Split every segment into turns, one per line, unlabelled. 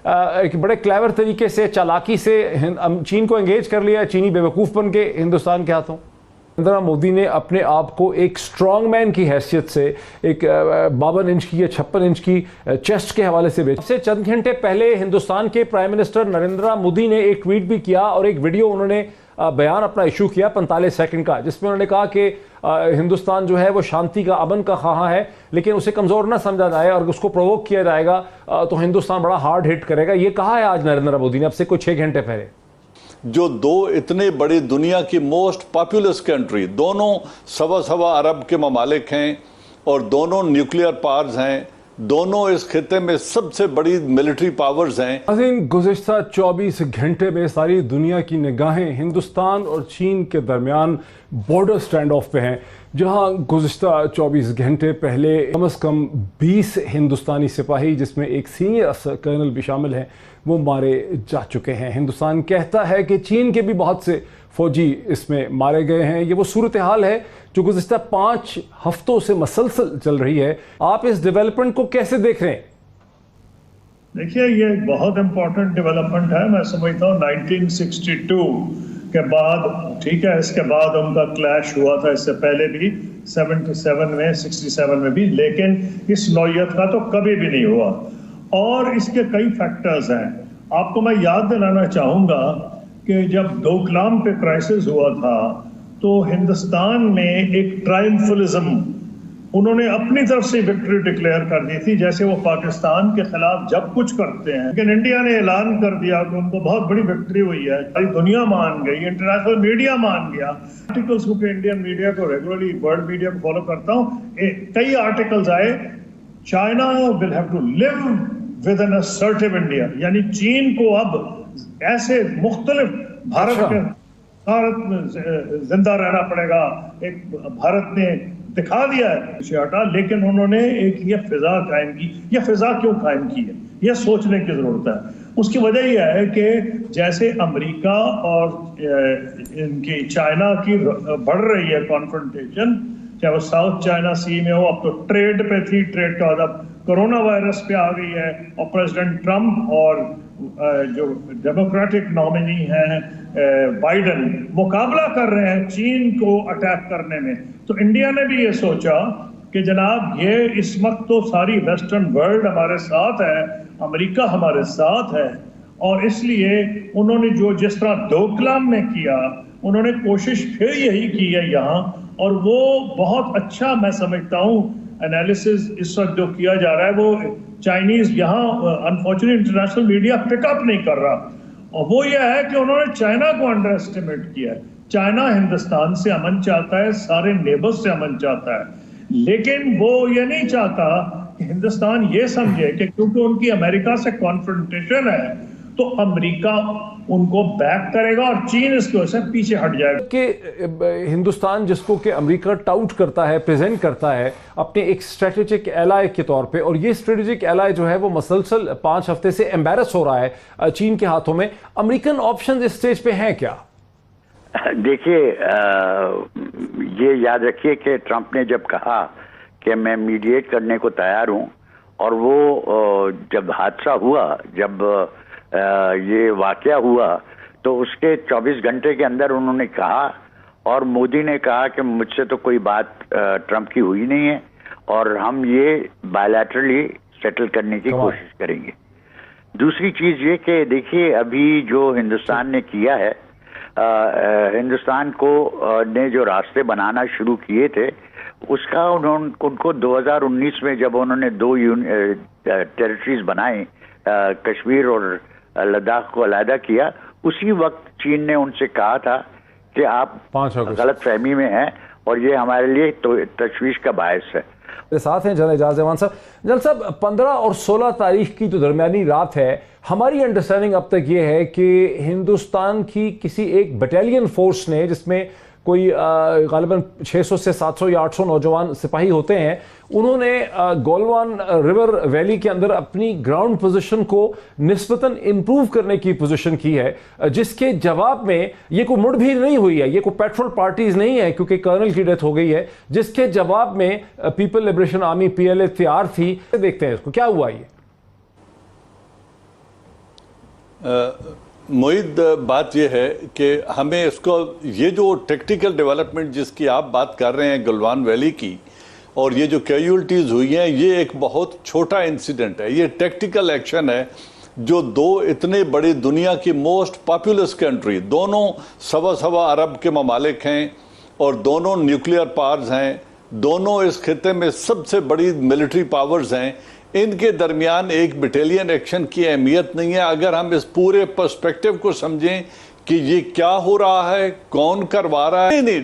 एक बड़े क्लेवर तरीके से, चालाकी से चीन को एंगेज कर लिया। चीनी बेवकूफ़ बन के हिंदुस्तान के हाथों। नरेंद्र मोदी ने अपने आप को एक स्ट्रॉन्ग मैन की हैसियत से, एक 52 इंच की या 56 इंच की चेस्ट के हवाले से बेचा। चंद घंटे पहले हिंदुस्तान के प्राइम मिनिस्टर नरेंद्र मोदी ने एक ट्वीट भी किया और एक वीडियो उन्होंने बयान अपना इशू किया 45 सेकंड का, जिसमें उन्होंने कहा कि हिंदुस्तान जो है वो शांति का, अमन का ख्वाह है, लेकिन उसे कमज़ोर ना समझा जाए और उसको प्रोवोक किया जाएगा तो हिंदुस्तान बड़ा हार्ड हिट करेगा। ये कहा है आज नरेंद्र मोदी ने, अब से कुछ 6 घंटे पहले।
जो दो इतने बड़ी दुनिया की मोस्ट पॉपुलस कंट्री, दोनों सवा अरब के ममालिक हैं और दोनों न्यूक्लियर पावर्स हैं, दोनों इस खिते में सबसे बड़ी मिलिट्री पावर्स हैं।
गुज़िश्ता 24 घंटे में सारी दुनिया की निगाहें हिंदुस्तान और चीन के दरमियान बॉर्डर स्टैंड ऑफ पे हैं, जहां गुज़िश्ता 24 घंटे पहले कम से कम 20 हिंदुस्तानी सिपाही, जिसमें एक सीनियर कर्नल भी शामिल हैं, वो मारे जा चुके हैं। हिंदुस्तान कहता है कि चीन के भी बहुत से फौजी इसमें मारे गए हैं। ये वो सूरत हाल है जो गुज़िश्ता 5 हफ्तों से मसलसल चल रही है। आप इस डेवलपमेंट को कैसे देख रहे हैं?
देखिए, ये बहुत इंपॉर्टेंट डेवलपमेंट है। मैं समझता हूँ 1962 के बाद, ठीक है, इसके बाद उनका क्लैश हुआ था, इससे पहले भी 77 में, 67 में भी, लेकिन इस नौयत का तो कभी भी नहीं हुआ। और इसके कई फैक्टर्स हैं। आपको मैं याद दिलाना चाहूँगा कि जब डोकलाम पे क्राइसिस हुआ था तो हिंदुस्तान ने एक ट्रायम्फलिज्म, उन्होंने अपनी तरफ से विक्ट्री डिक्लेयर कर दी थी, जैसे वो पाकिस्तान के खिलाफ जब कुछ करते हैं। लेकिन इंडिया ने ऐलान कर दिया कि उनको बहुत बड़ी विक्ट्री हुई है, सारी दुनिया मान गई, इंटरनेशनल मीडिया मान गया। आर्टिकल्स को, इंडियन मीडिया को रेगुलरली, वर्ल्ड मीडिया को फॉलो करता हूँ, कई आर्टिकल्स आए, China will have to live with an assertive India, यानी चीन को अब ऐसे मुख्तलिफ भारत में जिंदा रहना पड़ेगा। एक भारत ने दिखा दिया है हटा, लेकिन उन्होंने एक ये फिजा कायम की। ये फिजा क्यों कायम की है, ये सोचने की जरूरत है। उसकी वजह यह है कि जैसे अमेरिका और इनकी चाइना की बढ़ रही है कॉन्फ्रंटेशन, चाहे वो साउथ चाइना सी में हो, अब तो ट्रेड पे थी, ट्रेड का अब कोरोना वायरस पे आ गई है, और प्रेसिडेंट ट्रम्प और जो डेमोक्रेटिक नॉमिनी हैं बाइडन मुकाबला कर रहे हैं चीन को अटैक करने में। तो इंडिया ने भी ये सोचा कि जनाब, ये इस वक्त तो सारी वेस्टर्न वर्ल्ड हमारे साथ है, अमेरिका हमारे साथ है, और इसलिए उन्होंने जो जिस तरह डोकलाम में किया, उन्होंने कोशिश फिर यही की है यहाँ, और वो बहुत अच्छा मैं समझता हूँ एनालिसिस इस वक्त जो किया जा रहा है, वो चाइनीज यहाँ अनफॉर्चुनेटली इंटरनेशनल मीडिया पिकअप नहीं कर रहा, और वो यह है कि उन्होंने चाइना को अंडर एस्टिमेट किया है। चाइना हिंदुस्तान से अमन चाहता है, सारे नेबर्स से अमन चाहता है, लेकिन वो ये नहीं चाहता कि हिंदुस्तान ये समझे कि क्योंकि उनकी अमेरिका से कॉन्फ्रंटेशन है तो अमेरिका उनको बैक करेगा और चीन इसकी वजह से पीछे हट जाएगा।
कि हिंदुस्तान, जिसको कि अमेरिका टाउट करता है, प्रेजेंट करता है अपने एक स्ट्रेटेजिक एलाय के तौर पे, और ये स्ट्रेटेजिक एलाय जो है वो मसलसल 5 हफ्ते से एम्बैरस हो रहा है चीन के हाथों में। अमेरिकन ऑप्शन इस स्टेज पे हैं क्या?
देखिए, ये याद रखिए कि ट्रंप ने जब कहा कि मैं मीडिएट करने को तैयार हूं, और वो जब हादसा हुआ, जब ये वाकया हुआ, तो उसके 24 घंटे के अंदर उन्होंने कहा, और मोदी ने कहा कि मुझसे तो कोई बात ट्रंप की हुई नहीं है, और हम ये बायलैटरली सेटल करने की कोशिश करेंगे। दूसरी चीज ये कि देखिए, अभी जो हिंदुस्तान ने किया है, हिंदुस्तान को ने जो रास्ते बनाना शुरू किए थे, उसका उनको 2019 में जब उन्होंने 2 टेरिटरीज बनाए, कश्मीर और लद्दाख को अलहदा किया, उसी वक्त चीन ने उनसे कहा था कि आप गलत फहमी में हैं और ये हमारे लिए तो तशवीश का बायस है।
मेरे साथ हैं जनरल एजाज अहमद साहब। जनरल साहब, 15 और 16 तारीख की जो दरमियानी रात है, हमारी अंडरस्टैंडिंग अब तक ये है कि हिंदुस्तान की किसी एक बटालियन फोर्स ने, जिसमें कोई गालिबन 600 से 700 या 800 नौजवान सिपाही होते हैं, उन्होंने गोलवान रिवर वैली के अंदर अपनी ग्राउंड पोजीशन को निस्बतन इंप्रूव करने की पोजीशन की है, जिसके जवाब में ये कोई मुठभेड़ नहीं हुई है, ये कोई पेट्रोल पार्टीज नहीं है, क्योंकि कर्नल की डेथ हो गई है, जिसके जवाब में पीपल लिबरेशन आर्मी PLA तैयार थी। देखते हैं इसको, क्या हुआ ये?
मोहित, बात यह है कि हमें इसको, ये जो टेक्निकल डेवलपमेंट जिसकी आप बात कर रहे हैं गलवान वैली की, और ये जो कैजुअल्टीज हुई हैं, ये एक बहुत छोटा इंसिडेंट है। ये टेक्टिकल एक्शन है जो दो इतने बड़ी दुनिया की मोस्ट पॉपुलस कंट्री, दोनों सवा सवा अरब के ममालिक हैं और दोनों न्यूक्लियर पावर्स हैं, दोनों इस खिते में सबसे बड़ी मिलिट्री पावर्स हैं, इनके दरमियान एक बटालियन एक्शन की अहमियत नहीं है। अगर हम इस पूरे पर्सपेक्टिव को समझें कि ये क्या हो रहा है, कौन करवा रहा है, नहीं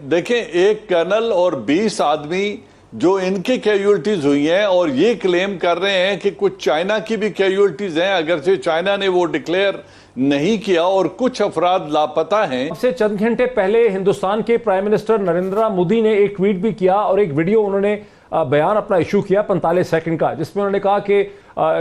देखें एक कर्नल और 20 आदमी जो इनके कैजुअल्टीज हुई हैं, और ये क्लेम कर रहे हैं कि कुछ चाइना की भी कैजुअल्टीज हैं, अगर से चाइना ने वो डिक्लेयर नहीं किया, और कुछ अफराद लापता हैं।
से चंद घंटे पहले हिंदुस्तान के प्राइम मिनिस्टर नरेंद्र मोदी ने एक ट्वीट भी किया और एक वीडियो उन्होंने बयान अपना इशू किया 45 सेकंड का, जिसमें उन्होंने कहा कि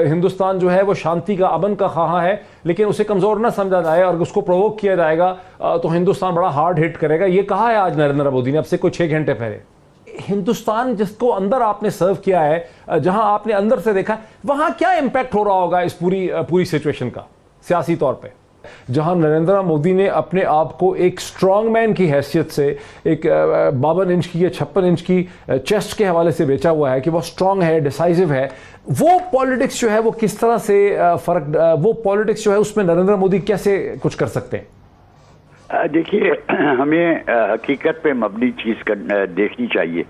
हिंदुस्तान जो है वो शांति का, अमन का ख्वाह है, लेकिन उसे कमजोर ना समझा जाए और उसको प्रोवोक किया जाएगा तो हिंदुस्तान बड़ा हार्ड हिट करेगा। ये कहा है आज नरेंद्र मोदी ने, अब से कुछ 6 घंटे पहले। हिंदुस्तान जिसको अंदर आपने सर्व किया है, जहां आपने अंदर से देखा, वहां क्या इंपैक्ट हो रहा होगा इस पूरी सिचुएशन का सियासी तौर पे, जहां नरेंद्र मोदी ने अपने आप को एक स्ट्रॉन्ग मैन की हैसियत से, एक 52 इंच की या 56 इंच की चेस्ट के हवाले से बेचा हुआ है कि वो स्ट्रॉन्ग है, डिसाइसिव है। वो पॉलिटिक्स जो है वो किस तरह से वो पॉलिटिक्स जो है उसमें नरेंद्र मोदी कैसे कुछ कर सकते हैं?
देखिए, हमें हकीकत पे मबनी चीज देखनी चाहिए,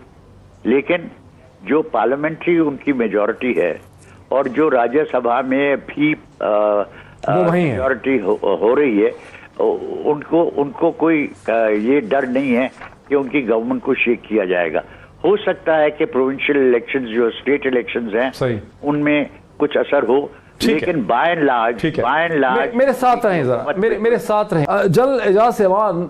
लेकिन जो पार्लियामेंट्री उनकी मेजॉरिटी है और जो राज्यसभा में भी मेजॉरिटी हो रही है, उनको कोई ये डर नहीं है कि उनकी गवर्नमेंट को शेक किया जाएगा। हो सकता है कि प्रोविंशियल इलेक्शंस जो स्टेट इलेक्शंस हैं उनमें कुछ असर हो, लेकिन बाय एंड लार्ज
मेरे साथ रहें जरा, मेरे साथ रहें। जल एजाज एवान,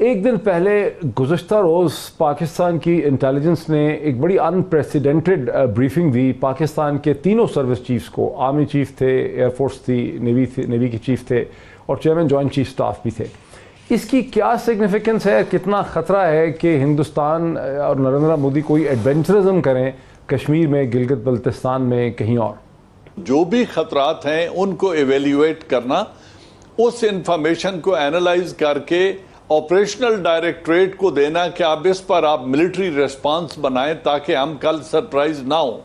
एक दिन पहले गुज़श्ता रोज़ पाकिस्तान की इंटेलिजेंस ने एक बड़ी अनप्रेसिडेंटेड ब्रीफिंग दी पाकिस्तान के तीनों सर्विस चीफ्स को। आर्मी चीफ थे, एयरफोर्स थी, नेवी के चीफ थे और चेयरमैन जॉइंट चीफ स्टाफ भी थे। इसकी क्या सिग्निफिकेंस है, कितना ख़तरा है कि हिंदुस्तान और नरेंद्र मोदी कोई एडवेंचरिज्म करें कश्मीर में, गिलगित बल्तिस्तान में, कहीं और?
जो भी खतरात हैं उनको एवेल्यूएट करना, उस इंफॉर्मेशन को एनालाइज करके ऑपरेशनल डायरेक्टरेट को देना कि आप इस पर आप मिलिट्री रिस्पांस बनाएं ताकि हम कल सरप्राइज ना हो।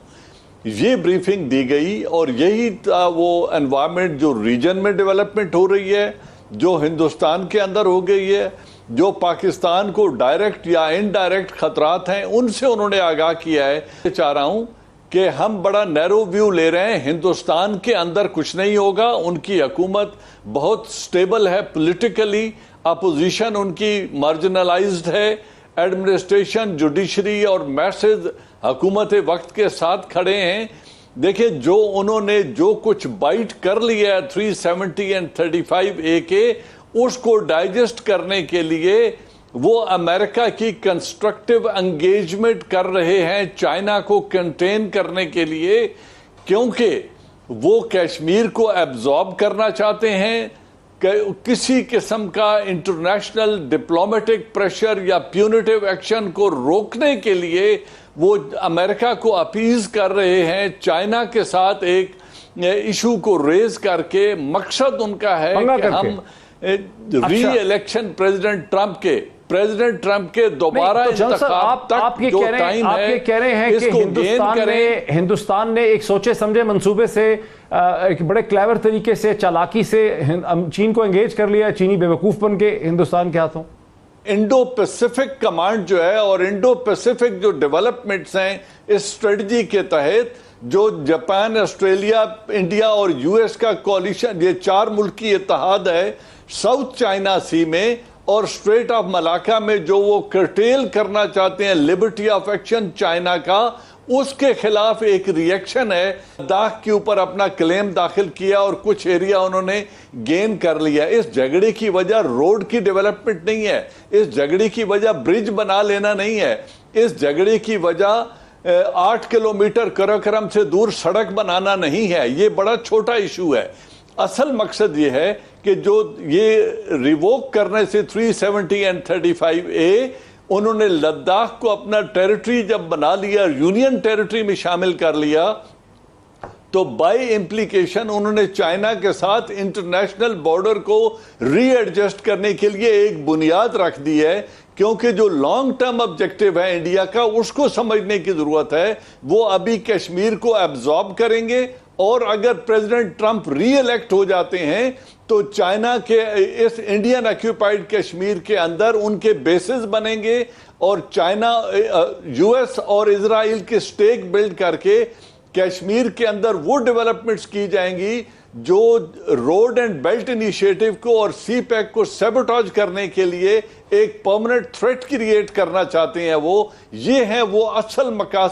ये ब्रीफिंग दी गई और यही वो एनवायरनमेंट जो रीजन में डेवलपमेंट हो रही है, जो हिंदुस्तान के अंदर हो गई है, जो पाकिस्तान को डायरेक्ट या इनडायरेक्ट खतरात हैं उनसे उन्होंने आगाह किया है। चाह रहा हूं कि हम बड़ा नैरो व्यू ले रहे हैं, हिंदुस्तान के अंदर कुछ नहीं होगा, उनकी हुकूमत बहुत स्टेबल है पॉलिटिकली, अपोजिशन उनकी मार्जिनलाइज्ड है, एडमिनिस्ट्रेशन, जुडिशरी और मैसेज हुकूमत वक्त के साथ खड़े हैं। देखिए, जो उन्होंने जो कुछ बाइट कर लिया है 370 एंड 35A के, उसको डाइजेस्ट करने के लिए वो अमेरिका की कंस्ट्रक्टिव एंगेजमेंट कर रहे हैं चाइना को कंटेन करने के लिए, क्योंकि वो कश्मीर को एब्जॉर्ब करना चाहते हैं। किसी किस्म का इंटरनेशनल डिप्लोमेटिक प्रेशर या प्यूनिटिव एक्शन को रोकने के लिए वो अमेरिका को अपीज कर रहे हैं, चाइना के साथ एक इशू को रेज करके। मकसद उनका है कि हम री इलेक्शन प्रेसिडेंट ट्रंप के दोबारा इंतखाब तक जो टाइम है,
आप कह रहे हैं कि हिंदुस्तान ने एक सोचे समझे मंसूबे से, एक बड़े क्लेवर तरीके से, चालाकी से चीन को एंगेज कर लिया, चीनी बेवकूफ बन के हिंदुस्तान के हाथों।
इंडो पैसिफिक कमांड जो है और इंडो पैसिफिक जो डेवलपमेंट्स हैं इस स्ट्रेटजी के तहत, जो जापान, ऑस्ट्रेलिया, इंडिया और यूएस का कोलिशन, ये 4 मुल्क की इत्तेहाद है साउथ चाइना सी में और स्ट्रेट ऑफ मलाका में, जो वो कर्टेल करना चाहते हैं लिबर्टी ऑफ एक्शन चाइना का, उसके खिलाफ एक रिएक्शन है। लद्दाख के ऊपर अपना क्लेम दाखिल किया और कुछ एरिया उन्होंने गेन कर लिया। इस झगड़े की वजह रोड की डेवलपमेंट नहीं है, इस झगड़े की वजह ब्रिज बना लेना नहीं है, इस झगड़े की वजह 8 किलोमीटर कराकोरम से दूर सड़क बनाना नहीं है। ये बड़ा छोटा इशू है। असल मकसद ये है कि जो ये रिवोक करने से 370 एंड 35A, उन्होंने लद्दाख को अपना टेरिटरी जब बना लिया, यूनियन टेरिटरी में शामिल कर लिया, तो बाय इम्प्लीकेशन उन्होंने चाइना के साथ इंटरनेशनल बॉर्डर को रीएडजस्ट करने के लिए एक बुनियाद रख दी है, क्योंकि जो लॉन्ग टर्म ऑब्जेक्टिव है इंडिया का उसको समझने की जरूरत है। वो अभी कश्मीर को एब्जॉर्ब करेंगे और अगर प्रेसिडेंट ट्रंप री इलेक्ट हो जाते हैं तो चाइना के इस इंडियन ऑक्यूपाइड कश्मीर के अंदर उनके बेसिस बनेंगे और चाइना यूएस और इजराइल के स्टेक बिल्ड करके कश्मीर के अंदर वो डेवलपमेंट्स की जाएंगी जो रोड एंड बेल्ट इनिशिएटिव को और सी पैक को सैबोटेज करने के लिए एक परमानेंट थ्रेट क्रिएट करना चाहते हैं। वो ये है वो असल मकासद।